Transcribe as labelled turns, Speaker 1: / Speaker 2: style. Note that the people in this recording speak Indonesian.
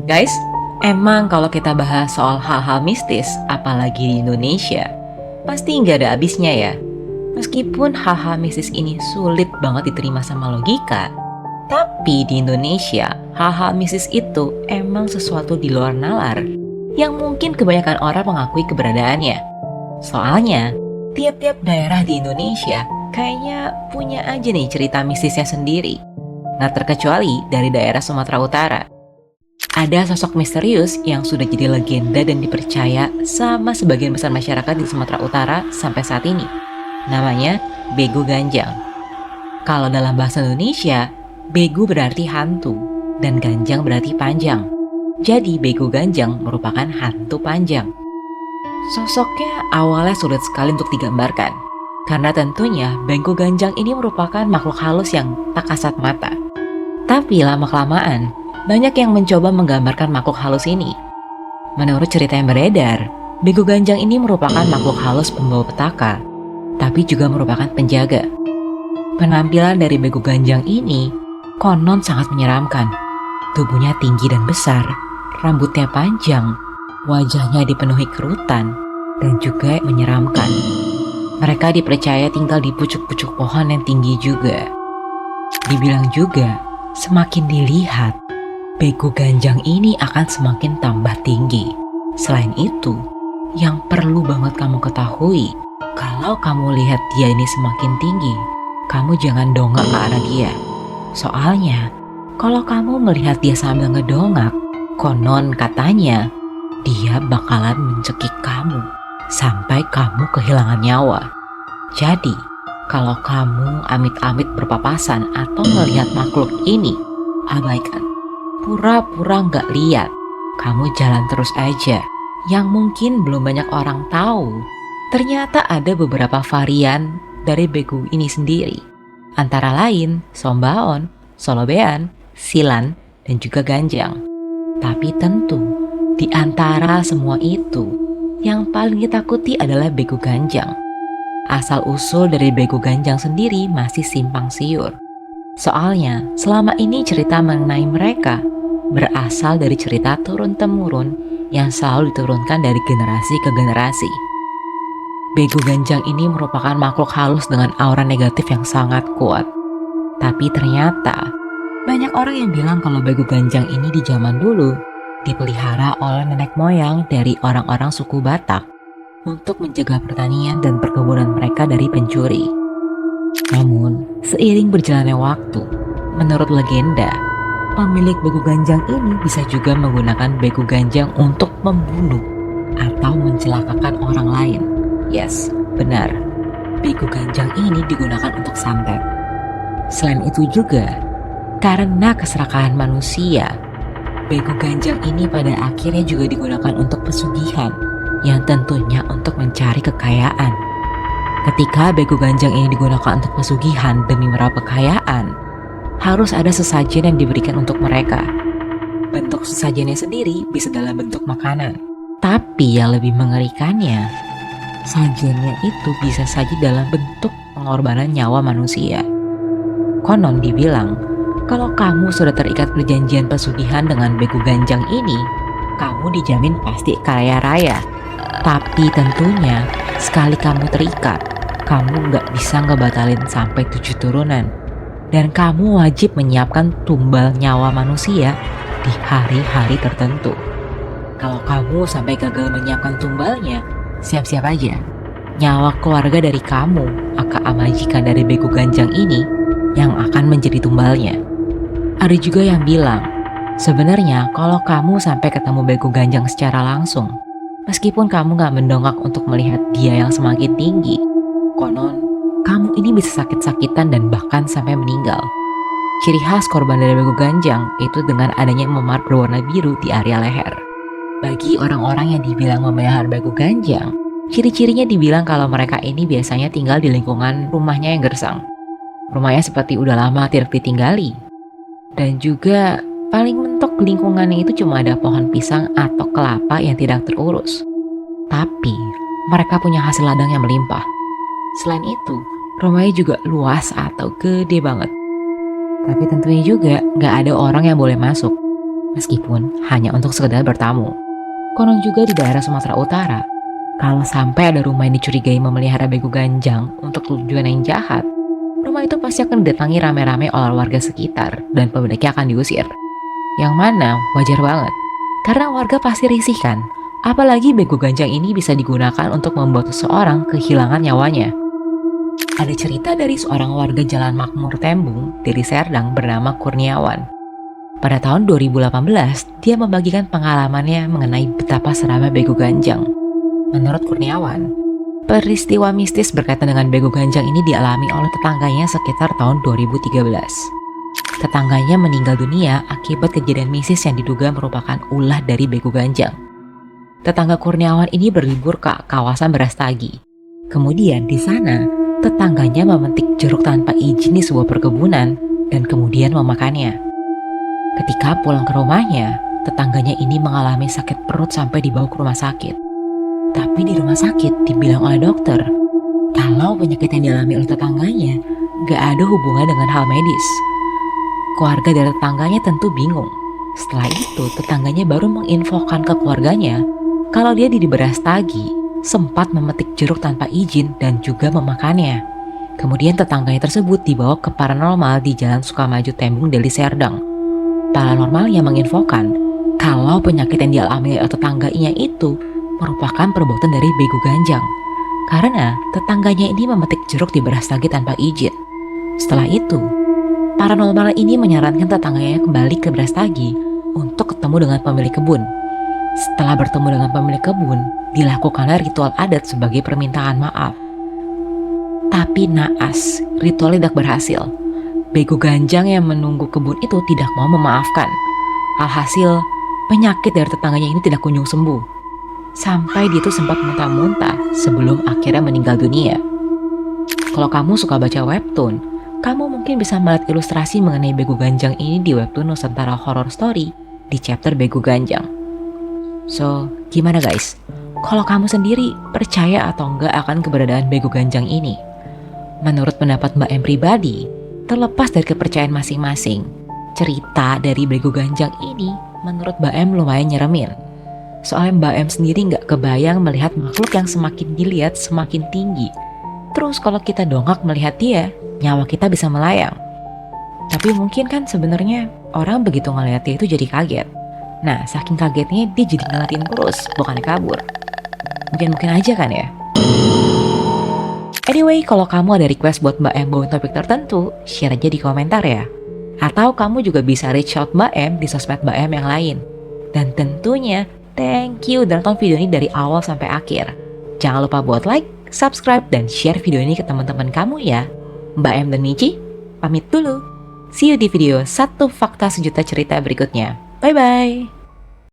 Speaker 1: Guys, emang kalau kita bahas soal hal-hal mistis, apalagi di Indonesia, pasti nggak ada habisnya ya. Meskipun hal-hal mistis ini sulit banget diterima sama logika, tapi di Indonesia, hal-hal mistis itu emang sesuatu di luar nalar yang mungkin kebanyakan orang mengakui keberadaannya. Soalnya, tiap-tiap daerah di Indonesia kayaknya punya aja nih cerita mistisnya sendiri. Nah, terkecuali dari daerah Sumatera Utara. Ada sosok misterius yang sudah jadi legenda dan dipercaya sama sebagian besar masyarakat di Sumatera Utara sampai saat ini. Namanya Bego Ganjang. Kalau dalam bahasa Indonesia, Bego berarti hantu dan Ganjang berarti panjang. Jadi Bego Ganjang merupakan hantu panjang. Sosoknya awalnya sulit sekali untuk digambarkan. Karena tentunya Bego Ganjang ini merupakan makhluk halus yang tak kasat mata. Tapi lama-kelamaan, banyak yang mencoba menggambarkan makhluk halus ini. Menurut cerita yang beredar, Bego Ganjang ini merupakan makhluk halus pembawa petaka, tapi juga merupakan penjaga. Penampilan dari Bego Ganjang ini konon sangat menyeramkan. Tubuhnya tinggi dan besar, rambutnya panjang, wajahnya dipenuhi kerutan, dan juga menyeramkan. Mereka dipercaya tinggal di pucuk-pucuk pohon yang tinggi juga. Dibilang juga, semakin dilihat, Bego Ganjang ini akan semakin tambah tinggi. Selain itu, yang perlu banget kamu ketahui, kalau kamu lihat dia ini semakin tinggi, kamu jangan dongak ke arah dia. Soalnya, kalau kamu melihat dia sambil ngedongak, konon katanya, dia bakalan mencekik kamu sampai kamu kehilangan nyawa. Jadi, kalau kamu amit-amit berpapasan atau melihat makhluk ini, abaikan. Pura-pura nggak lihat, kamu jalan terus aja. Yang mungkin belum banyak orang tahu, ternyata ada beberapa varian dari Bego ini sendiri. Antara lain Sombaon, Solobean, Silan, dan juga Ganjang. Tapi tentu, di antara semua itu, yang paling ditakuti adalah Bego Ganjang. Asal-usul dari Bego Ganjang sendiri masih simpang siur. Soalnya, selama ini cerita mengenai mereka berasal dari cerita turun-temurun yang selalu diturunkan dari generasi ke generasi. Bego Ganjang ini merupakan makhluk halus dengan aura negatif yang sangat kuat. Tapi ternyata, banyak orang yang bilang kalau Bego Ganjang ini di zaman dulu dipelihara oleh nenek moyang dari orang-orang suku Batak untuk mencegah pertanian dan perkebunan mereka dari pencuri. Namun, seiring berjalannya waktu, menurut legenda, pemilik Bego Ganjang ini bisa juga menggunakan Bego Ganjang untuk membunuh atau mencelakakan orang lain. Yes, benar. Bego Ganjang ini digunakan untuk santet. Selain itu juga, karena keserakahan manusia, Bego Ganjang ini pada akhirnya juga digunakan untuk pesugihan, yang tentunya untuk mencari kekayaan. Ketika Bego Ganjang ini digunakan untuk pesugihan demi meraup kekayaan, harus ada sesajen yang diberikan untuk mereka. Bentuk sesajennya sendiri bisa dalam bentuk makanan. Tapi yang lebih mengerikannya, sajennya itu bisa saja dalam bentuk pengorbanan nyawa manusia. Konon dibilang, kalau kamu sudah terikat perjanjian pesugihan dengan Bego Ganjang ini, kamu dijamin pasti kaya raya. Tapi tentunya, sekali kamu terikat, kamu nggak bisa ngebatalin sampai 7 turunan. Dan kamu wajib menyiapkan tumbal nyawa manusia di hari-hari tertentu. Kalau kamu sampai gagal menyiapkan tumbalnya, siap-siap aja. Nyawa keluarga dari kamu, aka majikan dari Bego Ganjang ini, yang akan menjadi tumbalnya. Ada juga yang bilang, sebenarnya kalau kamu sampai ketemu Bego Ganjang secara langsung, meskipun kamu gak mendongak untuk melihat dia yang semakin tinggi, konon kamu ini bisa sakit-sakitan dan bahkan sampai meninggal. Ciri khas korban dari Bego Ganjang itu dengan adanya memar berwarna biru di area leher. Bagi orang-orang yang dibilang memelihara Bego Ganjang, ciri-cirinya dibilang kalau mereka ini biasanya tinggal di lingkungan rumahnya yang gersang. Rumahnya seperti udah lama tidak ditinggali. Dan juga paling mentok lingkungannya itu cuma ada pohon pisang atau kelapa yang tidak terurus. Tapi mereka punya hasil ladang yang melimpah. Selain itu, rumahnya juga luas atau gede banget. Tapi tentunya juga nggak ada orang yang boleh masuk. meskipun hanya untuk sekedar bertamu. Konon juga di daerah Sumatera Utara, kalau sampai ada rumah yang dicurigai memelihara bego ganjang untuk tujuan yang jahat, rumah itu pasti akan didatangi rame-rame oleh warga sekitar dan pemiliknya akan diusir. Yang mana wajar banget, karena warga pasti risih kan, apalagi bego ganjang ini bisa digunakan untuk membuat seseorang kehilangan nyawanya. Ada cerita dari seorang warga Jalan Makmur Tembung, Deli Serdang bernama Kurniawan. Pada tahun 2018, dia membagikan pengalamannya mengenai betapa seramnya bego ganjang. Menurut Kurniawan, peristiwa mistis berkaitan dengan bego ganjang ini dialami oleh tetangganya sekitar tahun 2013. Tetangganya meninggal dunia akibat kejadian mistis yang diduga merupakan ulah dari bego ganjang. Tetangga Kurniawan ini berlibur ke kawasan Brastagi. Kemudian di sana, tetangganya memetik jeruk tanpa izin di sebuah perkebunan dan kemudian memakannya. Ketika pulang ke rumahnya, tetangganya ini mengalami sakit perut sampai dibawa ke rumah sakit. Tapi di rumah sakit dibilang oleh dokter, kalau penyakit yang dialami oleh tetangganya gak ada hubungan dengan hal medis. Keluarga dari tetangganya tentu bingung. Setelah itu, tetangganya baru menginfokan ke keluarganya kalau dia di Brastagi sempat memetik jeruk tanpa izin dan juga memakannya. Kemudian tetangganya tersebut dibawa ke paranormal di Jalan Sukamaju Tembung, Deli Serdang. Paranormalnya menginfokan kalau penyakit yang dialami oleh tetangganya itu merupakan perbuatan dari bego ganjang, karena tetangganya ini memetik jeruk di Brastagi tanpa izin. Setelah itu, paranormal ini menyarankan tetangganya kembali ke Brastagi untuk ketemu dengan pemilik kebun. Setelah bertemu dengan pemilik kebun, dilakukanlah ritual adat sebagai permintaan maaf. Tapi naas, ritual tidak berhasil. Bego ganjang yang menunggu kebun itu tidak mau memaafkan. Alhasil, penyakit dari tetangganya ini tidak kunjung sembuh. Sampai dia tuh sempat muntah-muntah sebelum akhirnya meninggal dunia. Kalau kamu suka baca webtoon, kamu mungkin bisa melihat ilustrasi mengenai bego ganjang ini di webtoon Nusantara Horror Story di chapter bego ganjang. So, gimana guys? Kalau kamu sendiri percaya atau enggak akan keberadaan bego ganjang ini? Menurut pendapat Mbak M pribadi, terlepas dari kepercayaan masing-masing, cerita dari bego ganjang ini menurut Mbak M lumayan nyeremin. Soalnya Mbak M sendiri nggak kebayang melihat makhluk yang semakin dilihat semakin tinggi. Terus kalau kita dongak melihat dia, nyawa kita bisa melayang. Tapi mungkin kan sebenarnya orang begitu ngeliat dia itu jadi kaget. Nah, saking kagetnya dia jadi ngeliatin terus, bukannya kabur. Mungkin aja kan ya. Anyway, kalau kamu ada request buat Mbak M bawain topik tertentu, share aja di komentar ya. Atau kamu juga bisa reach out Mbak M di sosmed Mbak M yang lain. Dan tentunya, thank you udah nonton video ini dari awal sampai akhir. Jangan lupa buat like, subscribe, dan share video ini ke teman-teman kamu ya. Mbak M dan Michi, pamit dulu. See you di video 1 Fakta Sejuta Cerita berikutnya. Bye-bye.